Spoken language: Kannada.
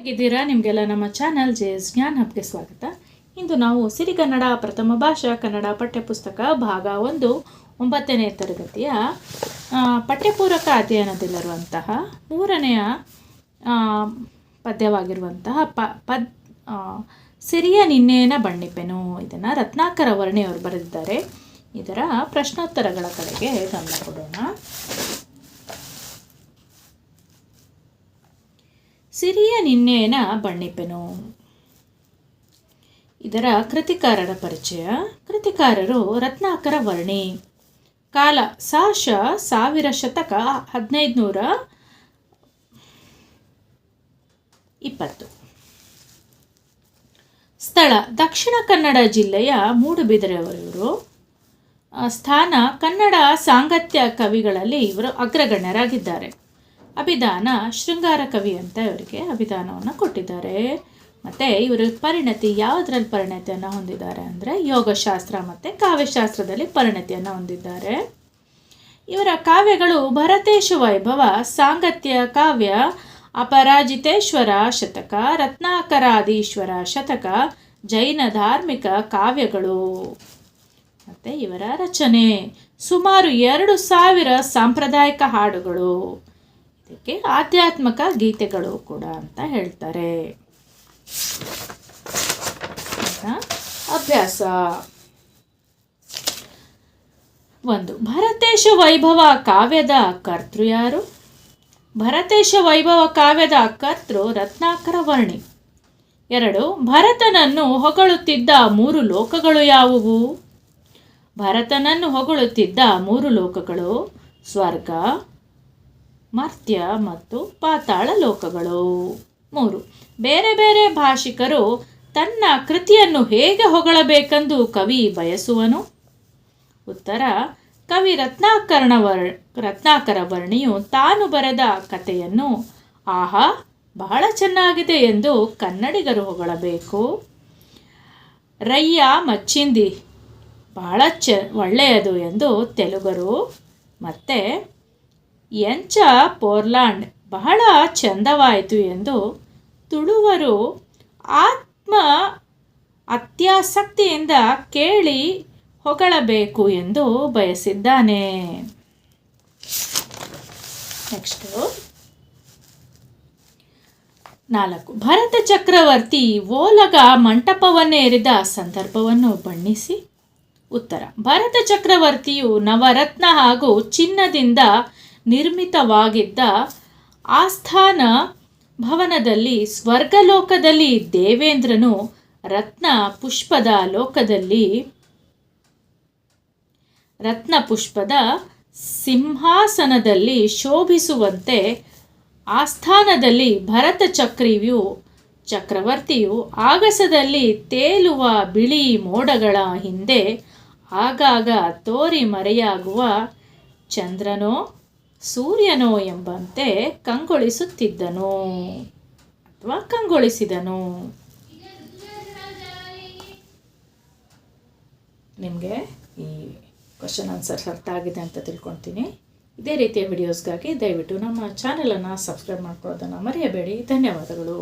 ಹೇಗಿದ್ದೀರಾ? ನಿಮಗೆಲ್ಲ ನಮ್ಮ ಚಾನಲ್ ಜೆಎಸ್ ಜ್ಞಾನ್ ಹಬ್ಗೆ ಸ್ವಾಗತ. ಇಂದು ನಾವು ಸಿರಿಗನ್ನಡ ಪ್ರಥಮ ಭಾಷಾ ಕನ್ನಡ ಪಠ್ಯಪುಸ್ತಕ ಭಾಗ 1 9ನೇ ತರಗತಿಯ ಪಠ್ಯಪೂರಕ ಅಧ್ಯಯನದಲ್ಲಿರುವಂತಹ 3ನೆಯ ಪದ್ಯವಾಗಿರುವಂತಹ ಸಿರಿಯ ನಿನ್ನೇನ ಬಣ್ಣಿಪೆನು, ಇದನ್ನು ರತ್ನಾಕರ ವರ್ಣಿಯವರು ಬರೆದಿದ್ದಾರೆ. ಇದರ ಪ್ರಶ್ನೋತ್ತರಗಳ ಕಡೆಗೆ ಗಮನ ಕೊಡೋಣ. ಸಿರಿಯ ನಿನ್ನೇನ ಬಣ್ಣಿಪೆನು, ಇದರ ಕೃತಿಕಾರರ ಪರಿಚಯ. ಕೃತಿಕಾರರು ರತ್ನಾಕರ ವರ್ಣಿ. ಕಾಲ ಸಾಶ 1000 ಶತಕ 1520. ಸ್ಥಳ ದಕ್ಷಿಣ ಕನ್ನಡ ಜಿಲ್ಲೆಯ ಮೂಡುಬಿದಿರೆಯವರು. ಸ್ಥಾನ ಕನ್ನಡ ಸಾಂಗತ್ಯ ಕವಿಗಳಲ್ಲಿ ಇವರು ಅಗ್ರಗಣ್ಯರಾಗಿದ್ದಾರೆ. ಅಭಿಧಾನ ಶೃಂಗಾರ ಕವಿ ಅಂತ ಇವರಿಗೆ ಅಭಿಧಾನವನ್ನು ಕೊಟ್ಟಿದ್ದಾರೆ. ಮತ್ತು ಇವರು ಪರಿಣತಿ ಯಾವುದರಲ್ಲಿ ಪರಿಣತಿಯನ್ನು ಹೊಂದಿದ್ದಾರೆ ಅಂದರೆ ಯೋಗಶಾಸ್ತ್ರ ಮತ್ತು ಕಾವ್ಯಶಾಸ್ತ್ರದಲ್ಲಿ ಪರಿಣತಿಯನ್ನು ಹೊಂದಿದ್ದಾರೆ. ಇವರ ಕಾವ್ಯಗಳು ಭರತೇಶ ವೈಭವ, ಸಾಂಗತ್ಯ ಕಾವ್ಯ, ಅಪರಾಜಿತೇಶ್ವರ ಶತಕ, ರತ್ನಾಕರಾದೀಶ್ವರ ಶತಕ, ಜೈನ ಧಾರ್ಮಿಕ ಕಾವ್ಯಗಳು. ಮತ್ತು ಇವರ ರಚನೆ ಸುಮಾರು 2000 ಸಾಂಪ್ರದಾಯಿಕ ಹಾಡುಗಳು, ಇದಕ್ಕೆ ಆಧ್ಯಾತ್ಮಿಕ ಗೀತೆಗಳು ಕೂಡ ಅಂತ ಹೇಳ್ತಾರೆ. ಅಭ್ಯಾಸ 1. ಭರತೇಶ ವೈಭವ ಕಾವ್ಯದ ಕರ್ತೃ ಯಾರು? ಭರತೇಶ ವೈಭವ ಕಾವ್ಯದ ಕರ್ತೃ ರತ್ನಾಕರ ವರ್ಣಿ. 2. ಭರತನನ್ನು ಹೊಗಳುತ್ತಿದ್ದ 3 ಲೋಕಗಳು ಯಾವುವು? ಭರತನನ್ನು ಹೊಗಳುತ್ತಿದ್ದ 3 ಲೋಕಗಳು ಸ್ವರ್ಗ, ಮರ್ತ್ಯ ಮತ್ತು ಪಾತಾಳ ಲೋಕಗಳು. 3. ಬೇರೆ ಬೇರೆ ಭಾಷಿಕರು ತನ್ನ ಕೃತಿಯನ್ನು ಹೇಗೆ ಹೊಗಳಬೇಕೆಂದು ಕವಿ ಬಯಸುವನು? ಉತ್ತರ: ಕವಿ ರತ್ನಾಕರ ವರ್ಣಿಯು ತಾನು ಬರೆದ ಕಥೆಯನ್ನು ಆಹಾ ಬಹಳ ಚೆನ್ನಾಗಿದೆ ಎಂದು ಕನ್ನಡಿಗರು ಹೊಗಳಬೇಕು. ರಯ್ಯ ಮಚ್ಚಿಂದಿ ಬಹಳ ಒಳ್ಳೆಯದು ಎಂದು ತೆಲುಗರು, ಮತ್ತು ಎಂಚ ಪೋರ್ಲಾಂಡ್ ಬಹಳ ಚಂದವಾಯಿತು ಎಂದು ತುಳುವರು ಅತ್ಯಾಸಕ್ತಿಯಿಂದ ಕೇಳಿ ಹೊಗಳಬೇಕು ಎಂದು ಬಯಸಿದ್ದಾನೆ. ನೆಕ್ಸ್ಟು 4. ಭರತ ಚಕ್ರವರ್ತಿ ಓಲಗ ಮಂಟಪವನ್ನೇರಿದ ಸಂದರ್ಭವನ್ನು ಬಣ್ಣಿಸಿ. ಉತ್ತರ: ಭರತ ಚಕ್ರವರ್ತಿಯು ನವರತ್ನ ಹಾಗೂ ಚಿನ್ನದಿಂದ ನಿರ್ಮಿತವಾಗಿದ್ದ ಆಸ್ಥಾನ ಭವನದಲ್ಲಿ ಸ್ವರ್ಗಲೋಕದಲ್ಲಿ, ದೇವೇಂದ್ರನು ರತ್ನ ಪುಷ್ಪದ ಸಿಂಹಾಸನದಲ್ಲಿ ಶೋಭಿಸುವಂತೆ ಆಸ್ಥಾನದಲ್ಲಿ ಭರತ ಚಕ್ರವರ್ತಿಯು ಆಗಸದಲ್ಲಿ ತೇಲುವ ಬಿಳಿ ಮೋಡಗಳ ಹಿಂದೆ ಆಗಾಗ ತೋರಿ ಮರೆಯಾಗುವ ಚಂದ್ರನೋ ಸೂರ್ಯನೋ ಎಂಬಂತೆ ಕಂಗೊಳಿಸಿದನು. ನಿಮಗೆ ಈ ಕ್ವಶನ್ ಆನ್ಸರ್ಸ್ ಅರ್ಥ ಆಗಿದೆ ಅಂತ ತಿಳ್ಕೊಳ್ತೀನಿ. ಇದೇ ರೀತಿಯ ವಿಡಿಯೋಸ್ಗಾಗಿ ದಯವಿಟ್ಟು ನಮ್ಮ ಚಾನಲನ್ನು ಸಬ್ಸ್ಕ್ರೈಬ್ ಮಾಡ್ಕೊಳ್ಳೋದನ್ನು ಮರೆಯಬೇಡಿ. ಧನ್ಯವಾದಗಳು.